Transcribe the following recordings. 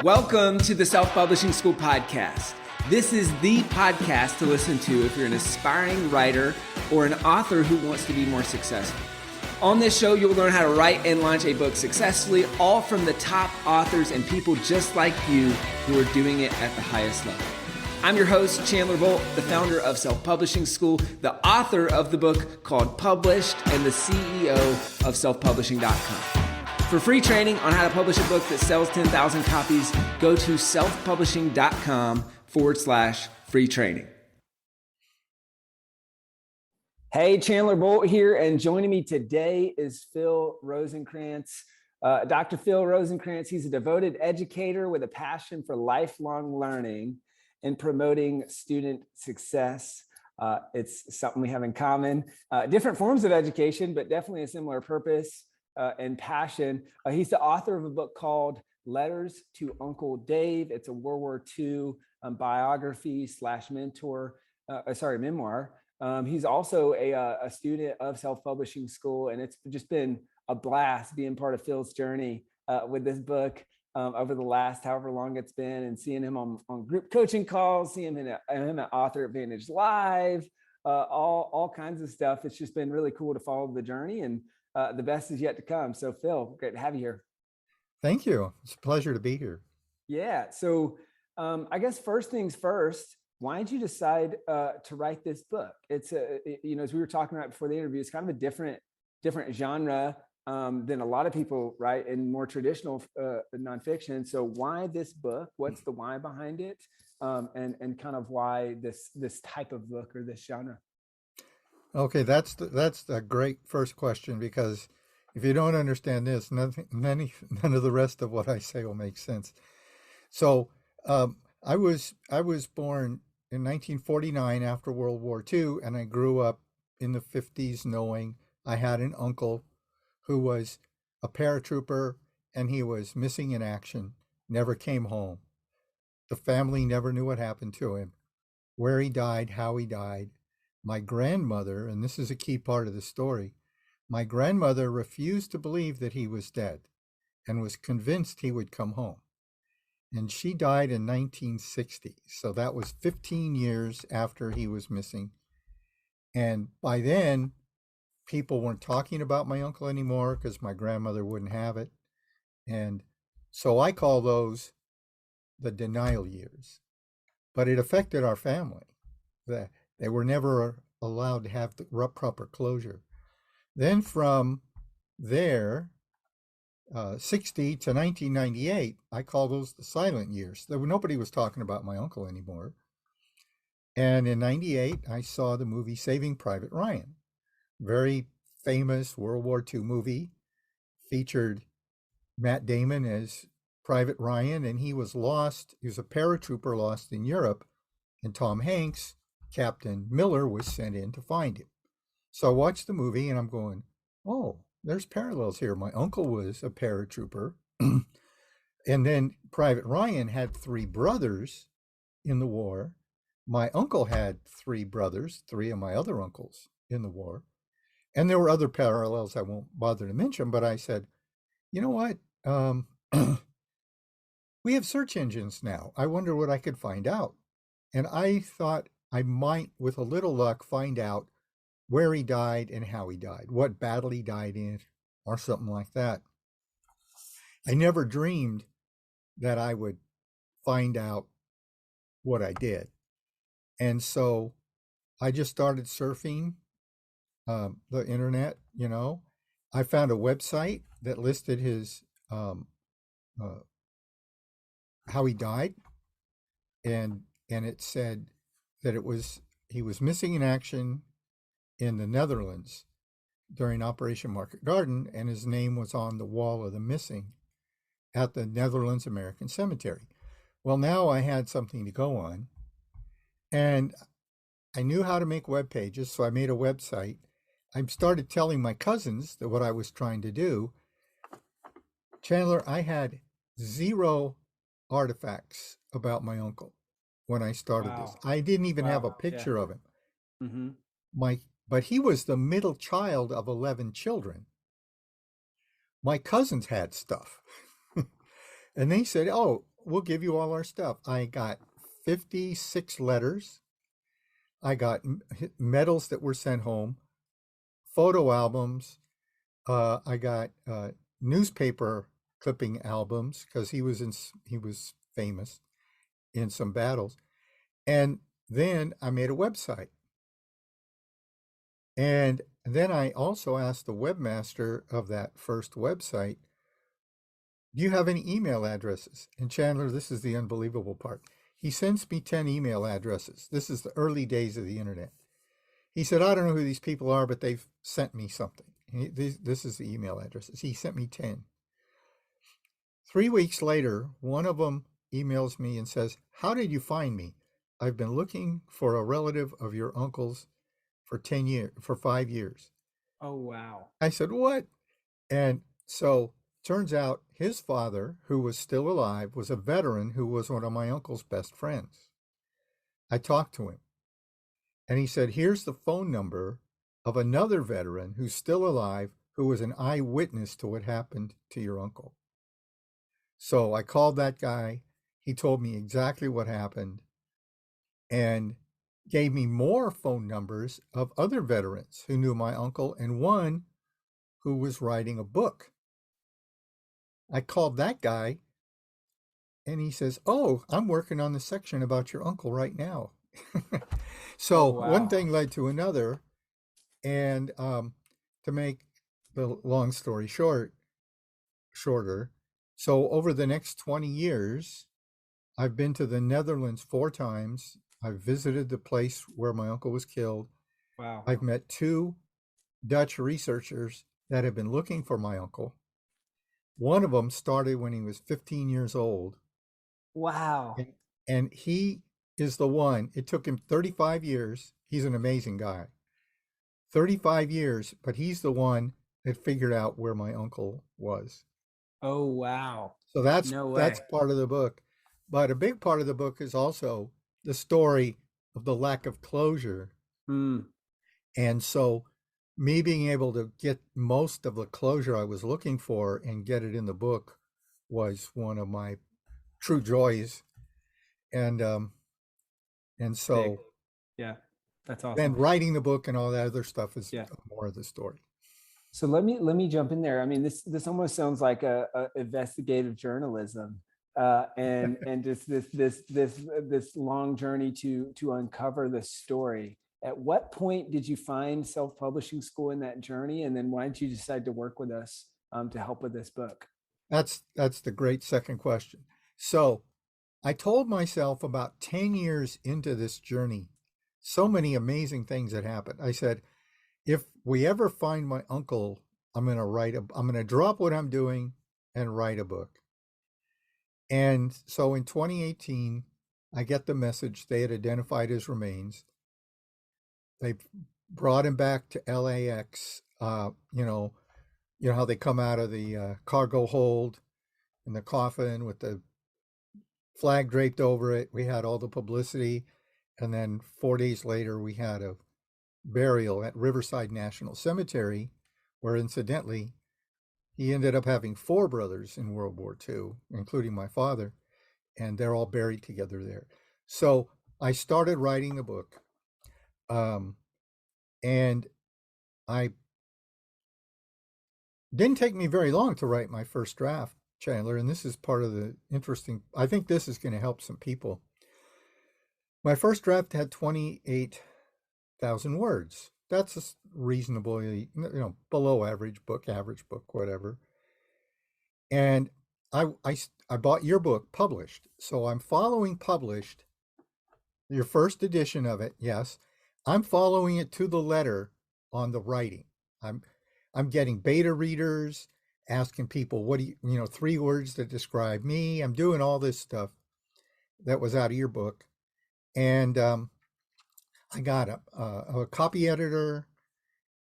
Welcome to the Self-Publishing School podcast. This is the podcast to listen to if you're an aspiring writer or an author who wants to be more successful. On this show, you'll learn how to write and launch a book successfully, all from the top authors and people just like you who are doing it at the highest level. I'm your host, Chandler Bolt, the founder of Self-Publishing School, the author of the book called Published, and the CEO of selfpublishing.com. For free training on how to publish a book that sells 10,000 copies, go to selfpublishing.com/free training. Hey, Chandler Bolt here, and joining me today is Phil Rosenkrantz. Dr. Phil Rosenkrantz, he's a devoted educator with a passion for lifelong learning and promoting student success. It's something we have in common. Different forms of education, but definitely a similar purpose and passion. He's the author of a book called Letters to Uncle Dave. It's a World War II biography / memoir. He's also a student of Self-Publishing School, and it's just been a blast being part of Phil's journey with this book over the last however long it's been, and seeing him on group coaching calls, seeing him at Author Advantage Live, all kinds of stuff. It's just been really cool to follow the journey, and the best is yet to come. So Phil, great to have you here. Thank you. It's a pleasure to be here. Yeah. So I guess first things first, why did you decide to write this book? It's as we were talking about before the interview, it's kind of a different genre than a lot of people write in more traditional nonfiction. So why this book? What's the why behind it? And kind of why this type of book or this genre? Okay, that's a great first question, because if you don't understand this, none of the rest of what I say will make sense. So I was born in 1949 after World War II, and I grew up in the 50s knowing I had an uncle who was a paratrooper, and he was missing in action, never came home. The family never knew what happened to him, where he died, how he died. My grandmother, and this is a key part of the story, my grandmother refused to believe that he was dead and was convinced he would come home. And she died in 1960. So that was 15 years after he was missing. And by then, people weren't talking about my uncle anymore because my grandmother wouldn't have it. And so I call those the denial years. But it affected our family. They were never allowed to have the proper closure. Then from there, 60 to 1998, I call those the silent years. Nobody was talking about my uncle anymore. And in 98, I saw the movie Saving Private Ryan. Very famous World War II movie. Featured Matt Damon as Private Ryan, and he was lost. He was a paratrooper lost in Europe, and Tom Hanks, Captain Miller, was sent in to find him. So I watched the movie, and I'm going, oh, there's parallels here. My uncle was a paratrooper. And then Private Ryan had 3 brothers in the war. My uncle had 3 brothers, 3 of my other uncles in the war. And there were other parallels I won't bother to mention, but I said, you know what? We have search engines now. I wonder what I could find out. And I thought I might, with a little luck, find out where he died and how he died, what battle he died in, or something like that. I never dreamed that I would find out what I did. And so I just started surfing the internet. I found a website that listed his how he died, and it said that he was missing in action in the Netherlands during Operation Market Garden, and his name was on the wall of the missing at the Netherlands American Cemetery. Well, now I had something to go on, and I knew how to make web pages, so I made a website. I started telling my cousins that what I was trying to do. Chandler, I had 0 artifacts about my uncle when I started this. I didn't even have a picture of him. Mm-hmm. But he was the middle child of 11 children. My cousins had stuff. And they said, oh, we'll give you all our stuff. I got 56 letters. I got medals that were sent home, photo albums. I got newspaper clipping albums because he was famous in some battles. And then I made a website. And then I also asked the webmaster of that first website, do you have any email addresses? And Chandler, this is the unbelievable part. He sends me 10 email addresses. This is the early days of the internet. He said, I don't know who these people are, but they've sent me something. This is the email addresses. He sent me 10. 3 weeks later, one of them emails me and says, how did you find me? I've been looking for a relative of your uncle's for 10 years, for 5 years. Oh, wow. I said, what? And so turns out his father, who was still alive, was a veteran who was one of my uncle's best friends. I talked to him and he said, here's the phone number of another veteran who's still alive, who was an eyewitness to what happened to your uncle. So I called that guy. He told me exactly what happened and gave me more phone numbers of other veterans who knew my uncle and one who was writing a book. I called that guy and he says, oh, I'm working on the section about your uncle right now. Oh, So one wow. thing led to another. And to make the long story shorter, so over the next 20 years, I've been to the Netherlands 4 times. I've visited the place where my uncle was killed. Wow. I've met 2 Dutch researchers that have been looking for my uncle. One of them started when he was 15 years old. Wow. And, and he is the one, it took him 35 years. He's an amazing guy. 35 years, but he's the one that figured out where my uncle was. Oh, wow. So that's No that's way. part of the book. But a big part of the book is also the story of the lack of closure. Mm, And so me being able to get most of the closure I was looking for and get it in the book was one of my true joys. And um and big. so Yeah. That's awesome. then writing the book and all that other stuff is Yeah. more of the story. So let me jump in there. I mean, this almost sounds like a investigative journalism, and just this long journey to uncover the story. At what point did you find self-publishing school in that journey, and then why did you decide to work with us to help with this book? That's the great second question. So I told myself about 10 years into this journey, so many amazing things had happened. I said, if we ever find my uncle, I'm going to drop what I'm doing and write a book. And so in 2018, I get the message they had identified his remains. They brought him back to LAX. You know how they come out of the cargo hold in the coffin with the flag draped over it. We had all the publicity. And then 4 days later, we had a burial at Riverside National Cemetery, where incidentally, he ended up having 4 brothers in World War II, including my father, and they're all buried together there. So I started writing the book, um, and I didn't take me very long to write my first draft, Chandler, and this is part of the interesting. I think this is going to help some people. My first draft had 28,000 words. That's a reasonably, below average book, whatever. And I bought your book published. So I'm following published, your first edition of it, yes. I'm following it to the letter on the writing. I'm I'm getting beta readers, asking people, what do you know, 3 words that describe me. I'm doing all this stuff that was out of your book. And I got a copy editor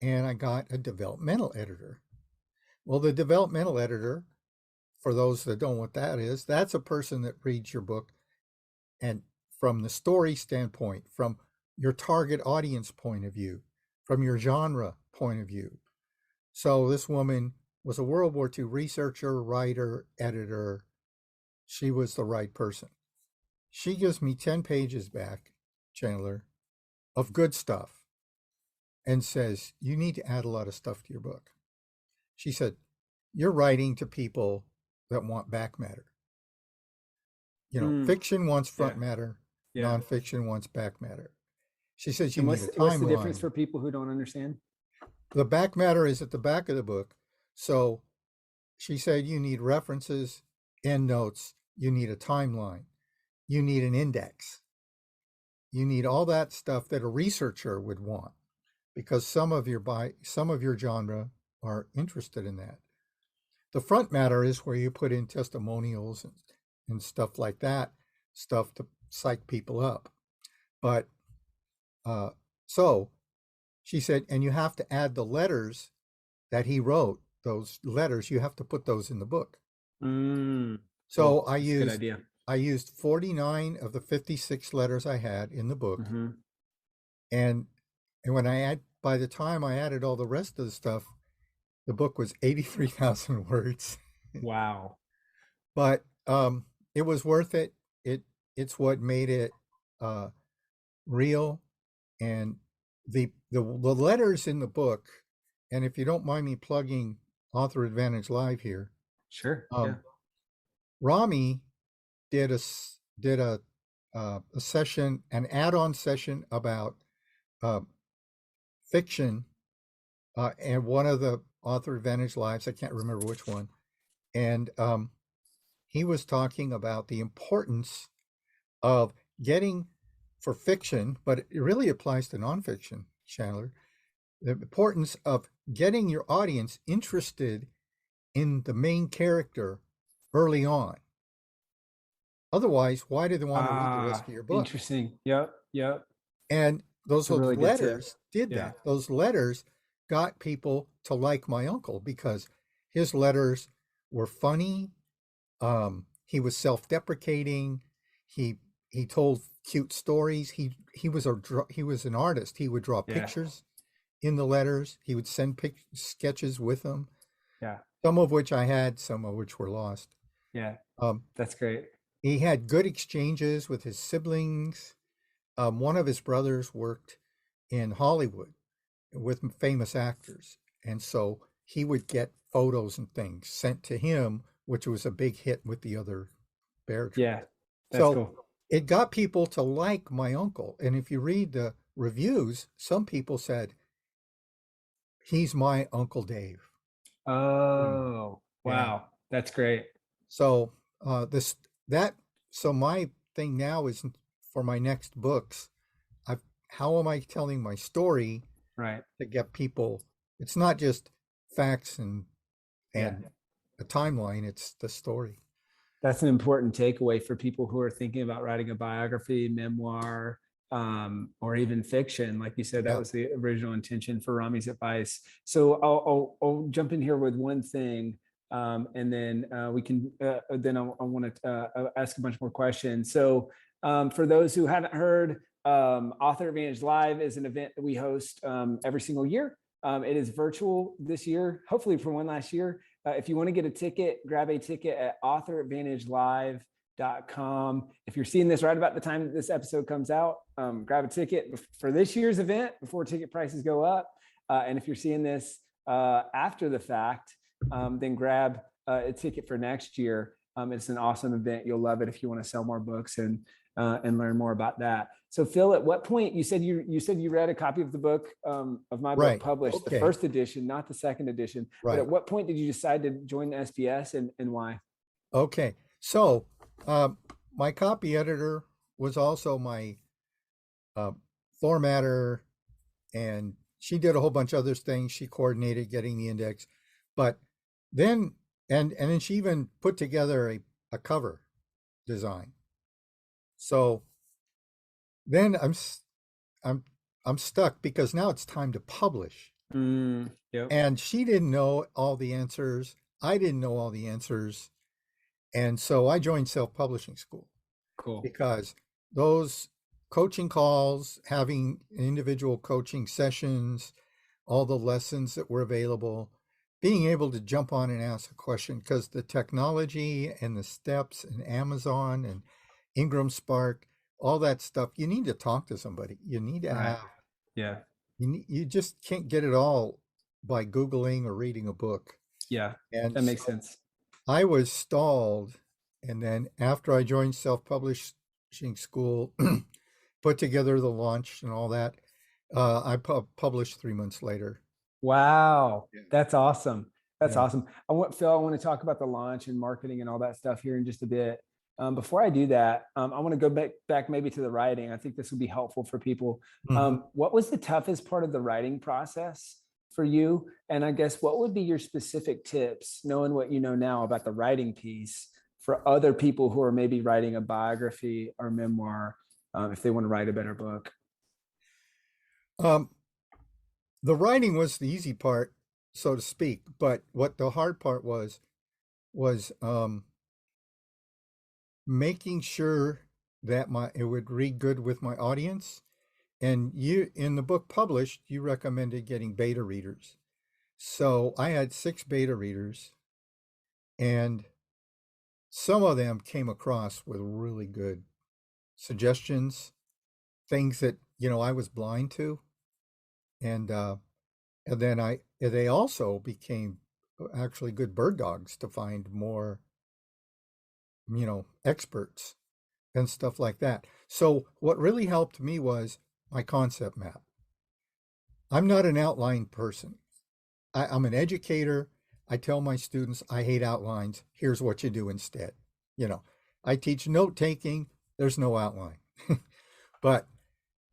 and I got a developmental editor. Well, the developmental editor, for those that don't know what that is, that's a person that reads your book and from the story standpoint, from your target audience point of view, from your genre point of view. So this woman was a World War II researcher, writer, editor. she was the right person. She gives me 10 pages back, Chandler, of good stuff and says, you need to add a lot of stuff to your book. She said, you're writing to people that want back matter. Mm, Fiction wants front yeah. matter, Yeah. nonfiction wants back matter. She says you And need a what's the difference timeline. for people who don't understand? The back matter is at the back of the book. So she said you need references, endnotes, you need a timeline, you need an index. You need all that stuff that a researcher would want because some of your genre are interested in that. The front matter is where you put in testimonials and stuff like that, stuff to psych people up. But so she said, and you have to add the letters that he wrote. Those letters, you have to put those in the book. So Cool. That's a good idea. I used 49 of the 56 letters I had in the book. Mm-hmm. And when by the time I added all the rest of the stuff, the book was 83,000 words. Wow. But it was worth it. It's what made it real. And the letters in the book, and if you don't mind me plugging Author Advantage Live here, Sure. Yeah. Rami did a session, an add-on session about fiction, and one of the Author Advantage Lives, I can't remember which one, and he was talking about the importance of getting for fiction, but it really applies to nonfiction, Chandler, the importance of getting your audience interested in the main character early on. Otherwise, why do they want to read the rest of your book? Interesting. Yep. Yep. And those really letters did Yeah. that. Those letters got people to like my uncle because his letters were funny. He was self-deprecating. He told cute stories. He was an artist. He would draw Yeah. pictures in the letters. He would send sketches with them. Yeah. Some of which I had, some of which were lost. Yeah. That's great. He had good exchanges with his siblings. One of his brothers worked in Hollywood with famous actors. And so he would get photos and things sent to him, which was a big hit with the other bear trap. Yeah. That's So cool. it got people to like my uncle. And if you read the reviews, some people said, he's my Uncle Dave. Oh, wow. That's great. So so my thing now is for my next books, how am I telling my story Right. to get people? It's not just facts and Yeah. a timeline, it's the story. That's an important takeaway for people who are thinking about writing a biography, memoir, or even fiction. Like you said, that Yeah. was the original intention for Rami's advice. So I'll jump in here with one thing, and then we can. Then I want to ask a bunch more questions. So for those who haven't heard, Author Advantage Live is an event that we host every single year. It is virtual this year, hopefully from one last year. If you want to get a ticket, grab a ticket at authoradvantagelive.com. If you're seeing this right about the time that this episode comes out, grab a ticket for this year's event before ticket prices go up. And if you're seeing this after the fact, then grab a ticket for next year. It's an awesome event. You'll love it if you want to sell more books and learn more about that. So Phil, at what point you said you read a copy of the book of my book published, the first edition, not the second edition. Right. But at what point did you decide to join the SPS and why? Okay. So my copy editor was also my formatter, and she did a whole bunch of other things. She coordinated getting the index, but then and then she even put together a cover design. So then I'm stuck because now it's time to publish. Yep. And she didn't know all the answers. I didn't know all the answers. And so I joined self-publishing school. Cool. Because those coaching calls, having individual coaching sessions, all the lessons that were available, being able to jump on and ask a question, because the technology and the steps and Amazon and Ingram Spark, all that stuff, you need to talk to somebody. You need to Right. have, Yeah. you just can't get it all by Googling or reading a book. Yeah. And That makes so sense. I was stalled. And then after I joined self-publishing school, put together the launch and all that, I published 3 months later. Wow, Yeah. that's awesome. That's Yeah. awesome. Phil, I want to talk about the launch and marketing and all that stuff here in just a bit. Before I do that, I want to go back maybe to the writing. I think this would be helpful for people. Hmm. What was the toughest part of the writing process for you? And I guess what would be your specific tips, knowing what you know now about the writing piece, for other people who are maybe writing a biography or memoir, if they want to write a better book? Um, the writing was the easy part, so to speak, but what the hard part was making sure that my it would read good with my audience. And you, in the book published, you recommended getting beta readers. So I had 6 beta readers, and some of them came across with really good suggestions, things that, I was blind to. And then they also became actually good bird dogs to find more, experts and stuff like that. So what really helped me was my concept map. I'm not an outline person. I'm an educator. I tell my students I hate outlines. Here's what you do instead. You know, I teach note taking. There's no outline. But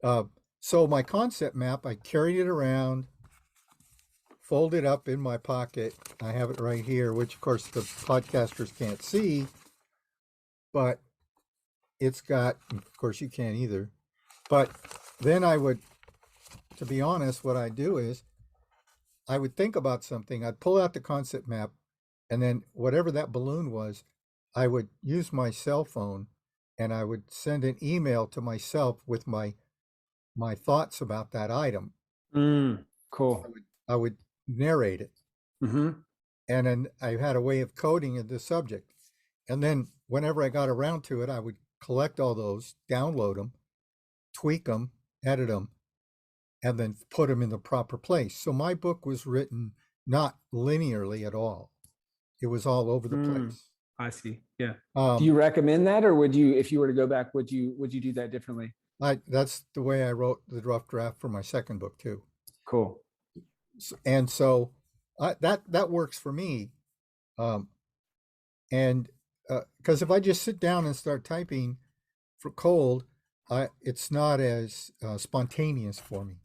uh, so my concept map, I carried it around, folded up in my pocket. I have it right here, which of course the podcasters can't see, but it's got, of course you can't either. But then to be honest, what I do is I would think about something, I'd pull out the concept map, and then whatever that balloon was, I would use my cell phone and I would send an email to myself with my thoughts about that item. I Cool. would I would narrate it, Hmm. and then I had a way of coding the subject. And then whenever I got around to it, I would collect all those, download them, tweak them, edit them, and then put them in the proper place. So my book was written not linearly at all. It was all over the Mm, place. I see. Yeah. Do Um, you recommend that, or would you, if you were to go back, would you do that differently? that's the way I wrote the rough draft for my second book too. Cool. And so that works for me. Um, and because if I just sit down and start typing for cold, it's not as spontaneous for me,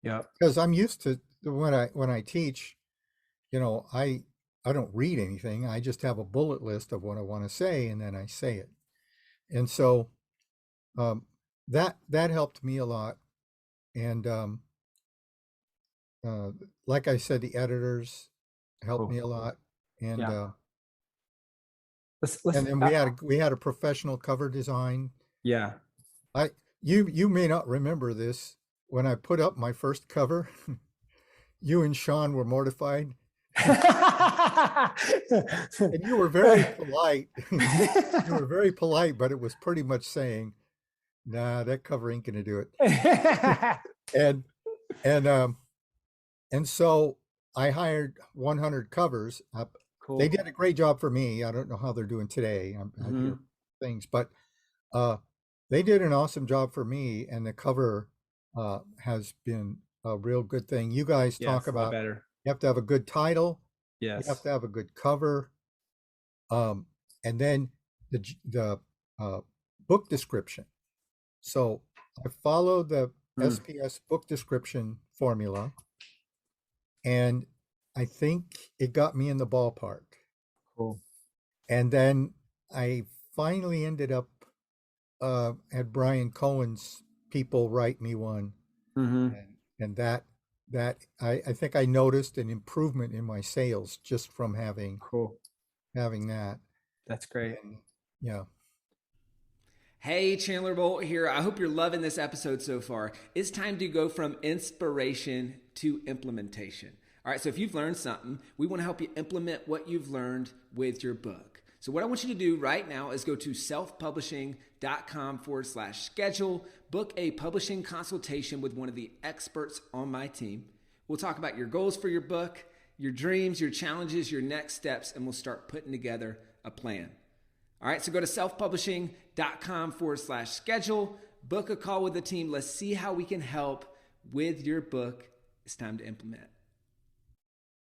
Yeah. because I'm used to when I teach. I don't read anything. I just have a bullet list of what I want to say, and then I say it. And so um, that helped me a lot. And uh, like I said, the editors helped me Cool. a lot. And Yeah. uh, Let's and then we had a professional cover design. yeah. I you may not remember this. When I put up my first cover, you and Sean were mortified, and you were very polite. You were very polite, but it was pretty much saying, "Nah, that cover ain't gonna do it." And and and so I hired 100 covers. They Cool. did a great job for me. I don't know how they're doing today. I hear Hmm. things, but uh, they did an awesome job for me, and the cover has been a real good thing. You guys talk Yes, a lot about better. you have to have a good title, you have Yes. to have a good cover, um, and then the uh, book description. So I followed the Mm, SPS book description formula, and I think it got me in the ballpark. cool. And then I finally ended up had Brian Cohen's people write me one, Hmm. and that I think I noticed an improvement in my sales just from Cool. having that. That's great. And yeah. Hey, Chandler Bolt here. I hope you're loving this episode so far. It's time to go from inspiration to implementation. All right, so if you've learned something, we want to help you implement what you've learned with your book. So what I want you to do right now is go to selfpublishing.com/schedule, book a publishing consultation with one of the experts on my team. We'll talk about your goals for your book, your dreams, your challenges, your next steps, and we'll start putting together a plan. All right, so go to selfpublishing.com/schedule, book a call with the team. Let's see how we can help with your book. It's time to implement.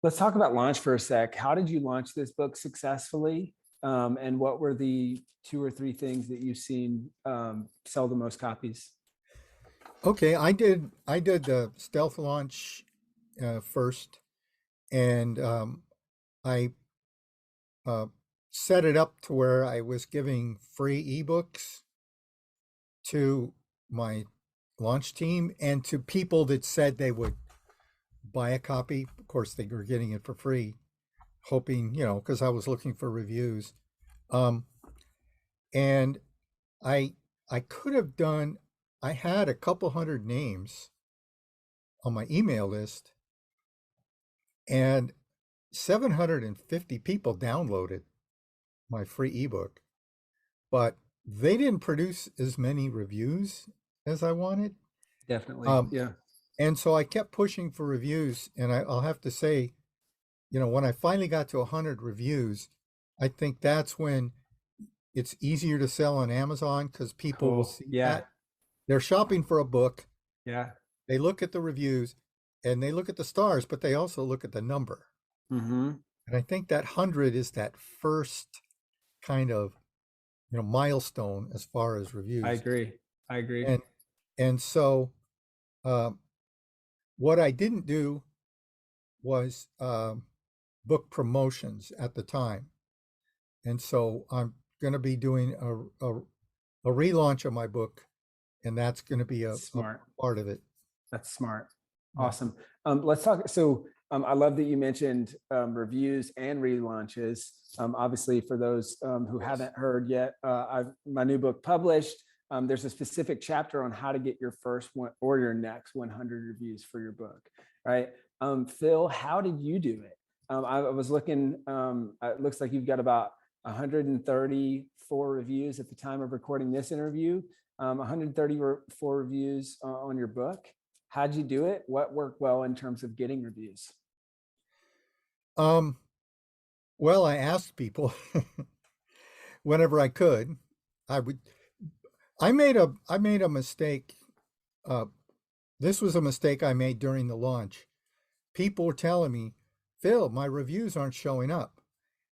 Let's talk about launch for a sec. How did you launch this book successfully? And what were the 2 or 3 things that you've seen sell the most copies? Okay, I did the stealth launch first, and I set it up to where I was giving free ebooks to my launch team and to people that said they would buy a copy. Of course, they were getting it for free, hoping, because I was looking for reviews. And I could have done, I had a couple hundred names on my email list, and 750 people downloaded my free ebook, but they didn't produce as many reviews as I wanted. Definitely. Yeah. And so I kept pushing for reviews, and I'll have to say, when I finally got to 100 reviews, I think that's when it's easier to sell on Amazon, because people will see that. They're shopping for a book. Yeah. They look at the reviews and they look at the stars, but they also look at the number. Mm-hmm. And I think that 100 is that first kind of, milestone as far as reviews. I agree. And so what I didn't do was book promotions at the time. And so I'm going to be doing a relaunch of my book, and that's going to be a part of it. That's smart. Awesome. Let's talk. So I love that you mentioned reviews and relaunches. Obviously, for those who haven't heard yet, my new book published. There's a specific chapter on how to get your first one or your next 100 reviews for your book, right? Phil, how did you do it? I was looking, it looks like you've got about 134 reviews at the time of recording this interview, 134 reviews on your book. How'd you do it? What worked well in terms of getting reviews? Well, I asked people whenever I could. I made a mistake. This was a mistake I made during the launch. People were telling me, Phil, my reviews aren't showing up.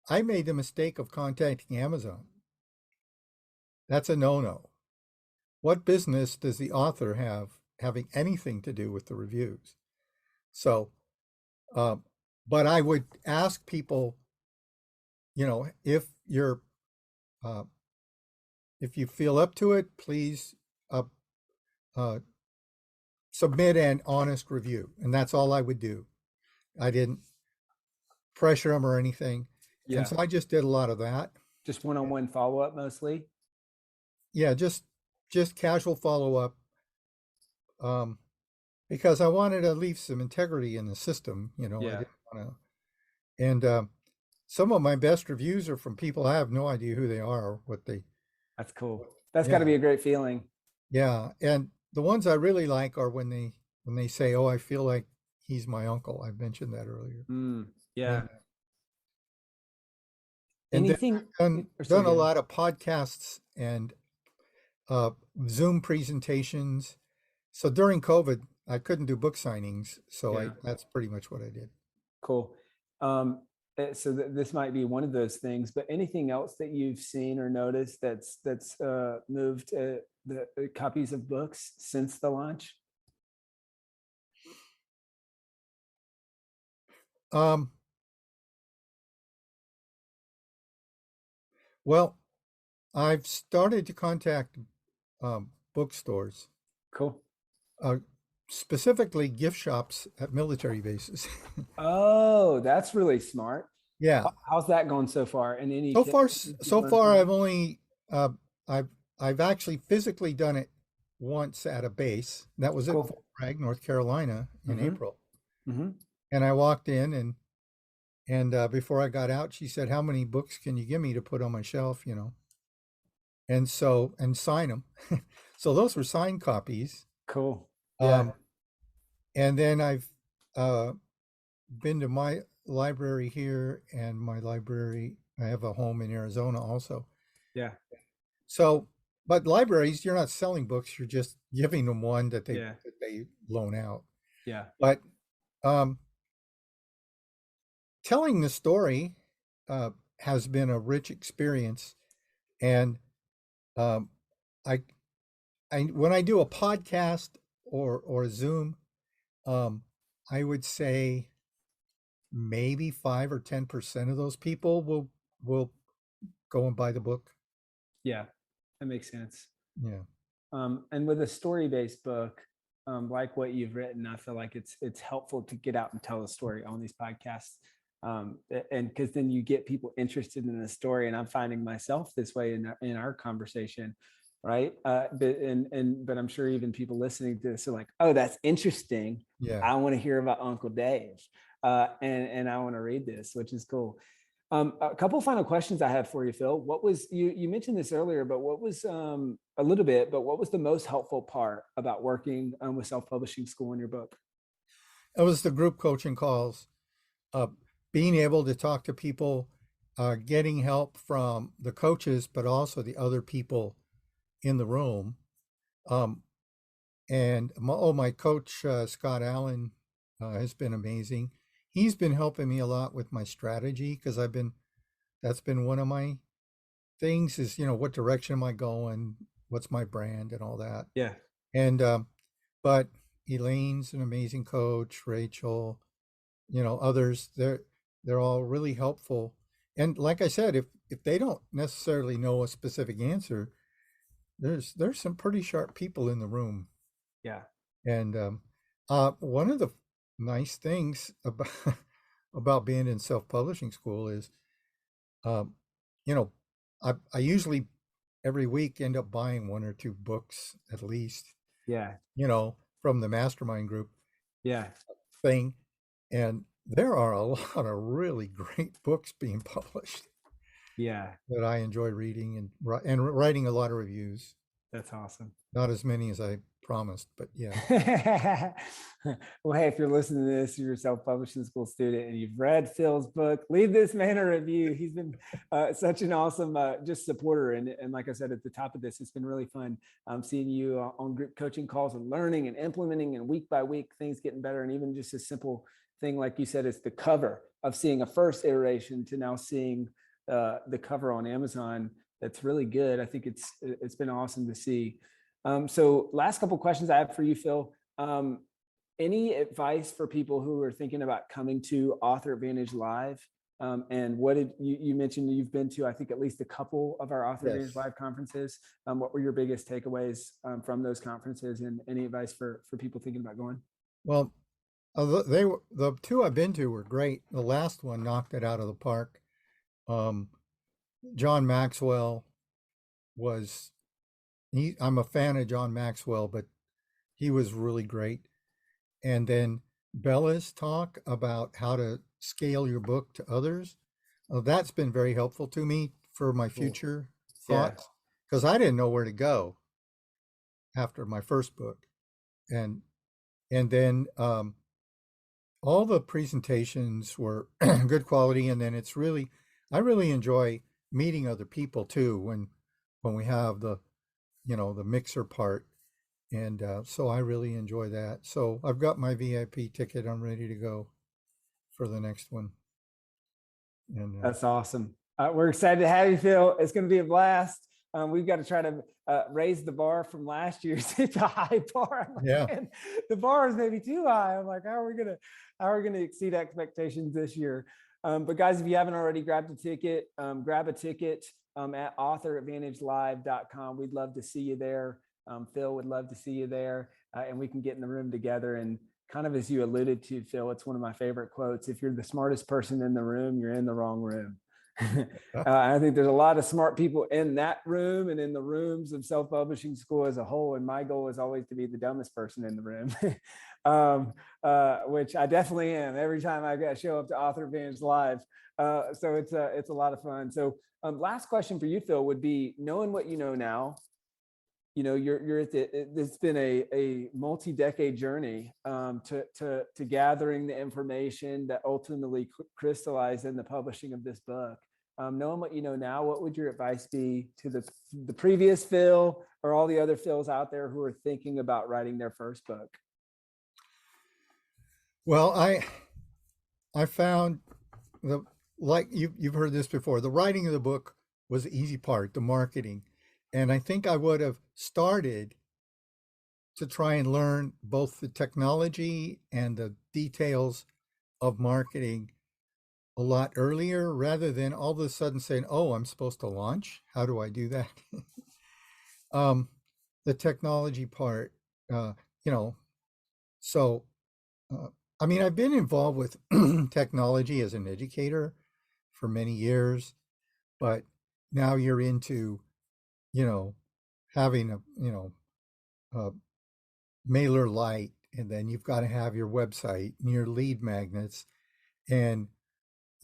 I made the mistake of contacting Amazon. That's a no-no. What business does the author have having anything to do with the reviews? So, but I would ask people, if you feel up to it, please submit an honest review. And that's all I would do. I didn't pressure them or anything. Yeah. And so I just did a lot of that. Just one-on-one follow-up mostly? Yeah, just casual follow-up. Because I wanted to leave some integrity in the system, I didn't want to. And some of my best reviews are from people I have no idea who they are or what they. That's cool. That's got to be a great feeling. Yeah, and the ones I really like are when they say, "Oh, I feel like he's my uncle." I mentioned that earlier. Yeah. And anything done a lot of podcasts and Zoom presentations. So during COVID, I couldn't do book signings, so that's pretty much what I did. Cool. So this might be one of those things, but anything else that you've seen or noticed that's moved the copies of books since the launch? Well, I've started to contact bookstores. Cool. Specifically gift shops at military bases. Oh, that's really smart. Yeah. How's that going so far? And so far I've only I've actually physically done it once at a base. That was at Fort Bragg, North Carolina in April. And I walked in, and before I got out, she said, "How many books can you give me to put on my shelf?" And so and sign them. So those were signed copies. Cool. Yeah. Um, and then I've uh, been to my library here and my library. I have a home in Arizona also. Yeah. So, but libraries, you're not selling books; you're just giving them one Yeah. that they loan out. Yeah. But um, telling the story uh, has been a rich experience, and um, I, when I do a podcast or a Zoom, um, I would say maybe 5 or 10% of those people will go and buy the book. Yeah. That makes sense. Yeah. And with a story-based book, like what you've written, I feel like it's helpful to get out and tell a story on these podcasts, and because then you get people interested in the story. And I'm finding myself this way in our conversation, right? But I'm sure even people listening to this are like, "Oh, that's interesting. Yeah. I want to hear about Uncle Dave, and I want to read this," which is cool. A couple final questions I have for you, Phil. What was you mentioned this earlier, but what was a little bit, but what was the most helpful part about working with self-publishing school in your book? It was the group coaching calls, uh, being able to talk to people, getting help from the coaches, but also the other people in the room. Um, and my coach, Scott Allen, has been amazing. He's been helping me a lot with my strategy because that's been one of my things is, what direction am I going? What's my brand and all that. Yeah, And, but Elaine's an amazing coach, Rachel, others, they're all really helpful. And like I said, if they don't necessarily know a specific answer, there's some pretty sharp people in the room. yeah, And one of the nice things about about being in self-publishing school is, um, you know, I usually every week end up buying one or two books at least, yeah, from the mastermind group yeah, thing. And there are a lot of really great books being published yeah. that I enjoy reading and writing a lot of reviews. That's awesome. Not as many as I promised, but yeah. Well, hey, if you're listening to this, you're a self-publishing school student and you've read Phil's book, leave this man a review. He's been such an awesome just supporter. And like I said at the top of this, it's been really fun seeing you on group coaching calls and learning and implementing, and week by week things getting better. And even just a simple thing, like you said, it's the cover of seeing a first iteration to now seeing the cover on Amazon. That's really good. I think it's been awesome to see. So last couple of questions I have for you, Phil. Any advice for people who are thinking about coming to Author Advantage Live? And what did you mentioned you've been to, I think, at least a couple of our Author Advantage Yes. Live conferences. What were your biggest takeaways from those conferences, and any advice for people thinking about going? Well, the two I've been to were great. The last one knocked it out of the park. Um, John Maxwell was I'm a fan of John Maxwell, but he was really great. And then Bella's talk about how to scale your book to others, that's been very helpful to me for my Cool. future Yeah, thoughts because I didn't know where to go after my first book. And then all the presentations were good quality. And then I really enjoy meeting other people too when we have the mixer part. And so I really enjoy that. So I've got my VIP ticket. I'm ready to go for the next one. And that's awesome. We're excited to have you, Phil. It's going to be a blast. We've got to try to raise the bar from last year's. It's a high bar. I'm like, yeah, man, the bar is maybe too high. I'm like, how are we gonna exceed expectations this year? But guys, if you haven't already grabbed a ticket, grab a ticket at authoradvantagelive.com. We'd love to see you there. Phil would love to see you there, and we can get in the room together. And kind of as you alluded to, Phil, it's one of my favorite quotes. If you're the smartest person in the room, you're in the wrong room. I think there's a lot of smart people in that room and in the rooms of self-publishing school as a whole. And my goal is always to be the dumbest person in the room, which I definitely am every time I show up to Author Advantage Live. So it's a lot of fun. So last question for you, Phil, would be, knowing what you know now, you're at it's been a multi-decade journey to gathering the information that ultimately crystallized in the publishing of this book. Knowing what you know now, what would your advice be to the previous Phil or all the other Phils out there who are thinking about writing their first book? Well, I found like you've heard this before, the writing of the book was the easy part, the marketing. And I think I would have started to try and learn both the technology and the details of marketing a lot earlier, rather than all of a sudden saying, oh, I'm supposed to launch. How do I do that? The technology part, so, I mean, I've been involved with technology as an educator for many years, but now you're into, having a mailer light, and then you've got to have your website and your lead magnets and,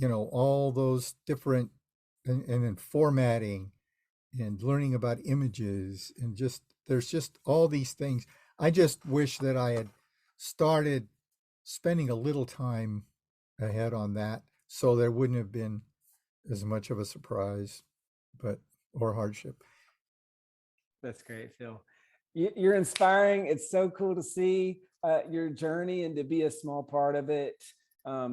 all those different, and then formatting and learning about images, and there's just all these things. I just wish that I had started spending a little time ahead on that, so there wouldn't have been as much of a surprise, or hardship. That's great, Phil. You're inspiring. It's so cool to see your journey and to be a small part of it.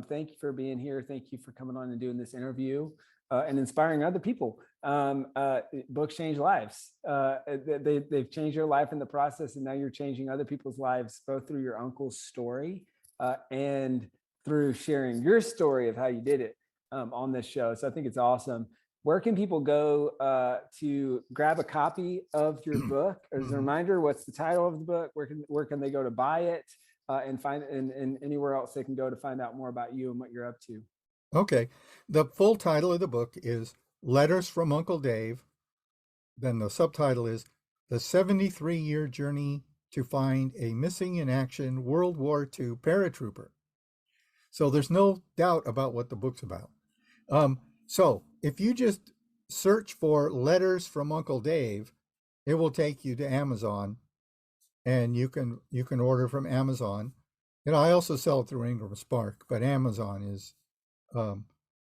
Thank you for being here. Thank you for coming on and doing this interview and inspiring other people. Books change lives. They've changed your life in the process, and now you're changing other people's lives, both through your uncle's story and through sharing your story of how you did it on this show. So I think it's awesome. Where can people go to grab a copy of your book? As a reminder, what's the title of the book? Where can they go to buy it and find it, and anywhere else they can go to find out more about you and what you're up to? Okay. The full title of the book is Letters from Uncle Dave. Then the subtitle is The 73-Year Journey to Find a Missing in Action World War II Paratrooper. So there's no doubt about what the book's about. So if you just search for Letters from Uncle Dave, it will take you to Amazon, and you can order from Amazon. I also sell it through Ingram Spark, but Amazon is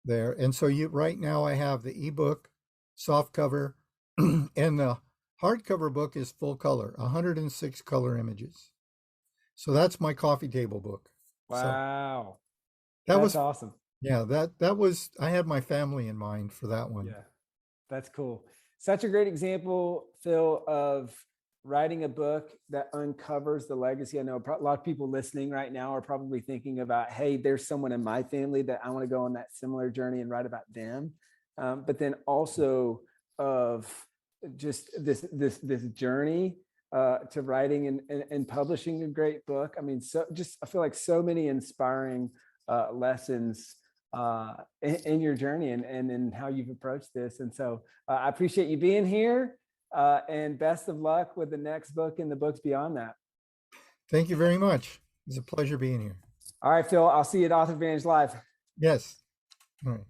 there. And so right now I have the ebook, soft cover, and the hardcover book is full color, 106 color images. So that's my coffee table book. Wow. So that's awesome. Yeah, that was, I had my family in mind for that one. Yeah, that's cool. Such a great example, Phil, of writing a book that uncovers the legacy. I know a lot of people listening right now are probably thinking about, hey, there's someone in my family that I want to go on that similar journey and write about them. But then also of just this journey to writing and publishing a great book. I mean, I feel like so many inspiring lessons in your journey and in how you've approached this. And so I appreciate you being here and best of luck with the next book and the books beyond that. Thank you very much. It's a pleasure being here. All right, Phil, I'll see you at Author Advantage Live. Yes. All right.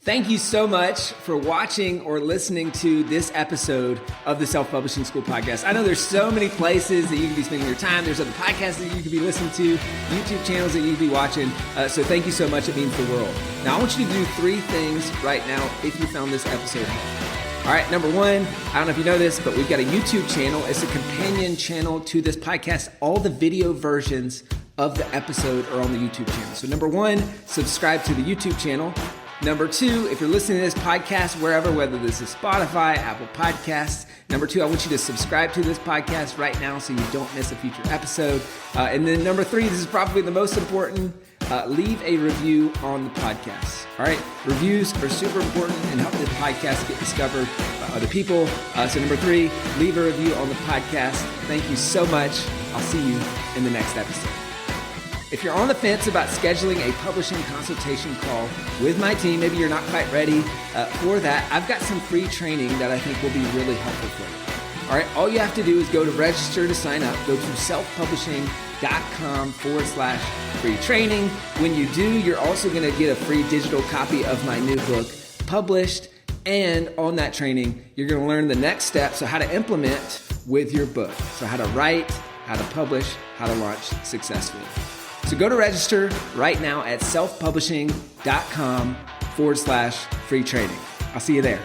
Thank you so much for watching or listening to this episode of the Self-Publishing School podcast. I know there's so many places that you can be spending your time. There's other podcasts that you could be listening to, YouTube channels that you could be watching. So thank you so much. It means the world. Now, I want you to do 3 things right now if you found this episode helpful. All right, number 1, I don't know if you know this, but we've got a YouTube channel. It's a companion channel to this podcast. All the video versions of the episode are on the YouTube channel. So number 1, subscribe to the YouTube channel. Number 2, if you're listening to this podcast wherever, whether this is Spotify, Apple Podcasts, number 2, I want you to subscribe to this podcast right now so you don't miss a future episode. And then number 3, this is probably the most important, leave a review on the podcast. All right, reviews are super important and help the podcast get discovered by other people. So number 3, leave a review on the podcast. Thank you so much. I'll see you in the next episode. If you're on the fence about scheduling a publishing consultation call with my team, maybe you're not quite ready for that, I've got some free training that I think will be really helpful for you. All right, all you have to do is go to register to sign up. Go to selfpublishing.com/free training. When you do, you're also going to get a free digital copy of my new book, Published. And on that training, you're going to learn the next steps, so how to implement with your book. So how to write, how to publish, how to launch successfully. So go to register right now at selfpublishing.com/free training. I'll see you there.